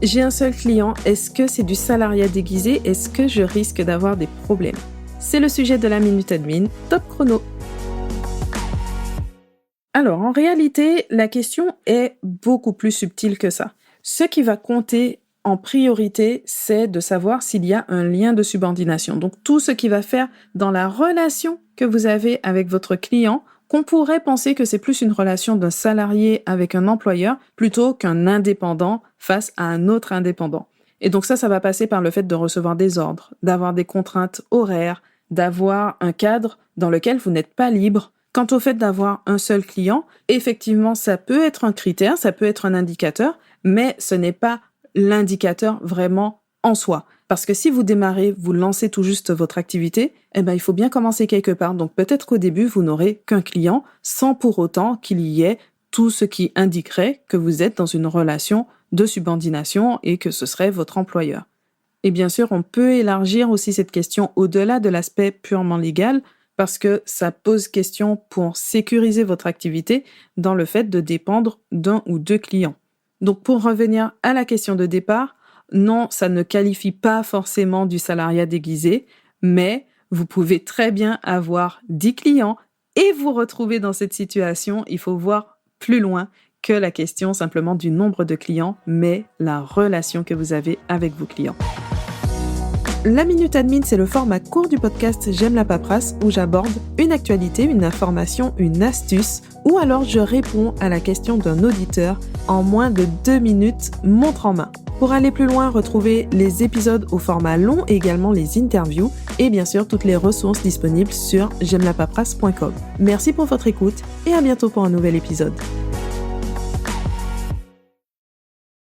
J'ai un seul client, est-ce que c'est du salariat déguisé? Est-ce que je risque d'avoir des problèmes? C'est le sujet de la Minute Admin, top chrono. Alors, en réalité, la question est beaucoup plus subtile que ça. Ce qui va compter en priorité, c'est de savoir s'il y a un lien de subordination. Donc, tout ce qui va faire dans la relation que vous avez avec votre client, qu'on pourrait penser que c'est plus une relation d'un salarié avec un employeur plutôt qu'un indépendant face à un autre indépendant. Et donc ça va passer par le fait de recevoir des ordres, d'avoir des contraintes horaires, d'avoir un cadre dans lequel vous n'êtes pas libre. Quant au fait d'avoir un seul client, effectivement, ça peut être un critère, ça peut être un indicateur, mais ce n'est pas l'indicateur vraiment en soi. Parce que si vous démarrez, vous lancez tout juste votre activité, il faut bien commencer quelque part. Donc peut-être qu'au début, vous n'aurez qu'un client sans pour autant qu'il y ait tout ce qui indiquerait que vous êtes dans une relation de subordination et que ce serait votre employeur. Et bien sûr, on peut élargir aussi cette question au-delà de l'aspect purement légal parce que ça pose question pour sécuriser votre activité dans le fait de dépendre d'un ou deux clients. Donc pour revenir à la question de départ, non, ça ne qualifie pas forcément du salariat déguisé, mais vous pouvez très bien avoir 10 clients et vous retrouver dans cette situation. Il faut voir plus loin que la question simplement du nombre de clients, mais la relation que vous avez avec vos clients. La Minute Admin, c'est le format court du podcast J'aime la paperasse où j'aborde une actualité, une information, une astuce ou alors je réponds à la question d'un auditeur en moins de 2 minutes, montre en main. Pour aller plus loin, retrouvez les épisodes au format long et également les interviews et bien sûr toutes les ressources disponibles sur j'aimelapaperasse.com. Merci pour votre écoute et à bientôt pour un nouvel épisode.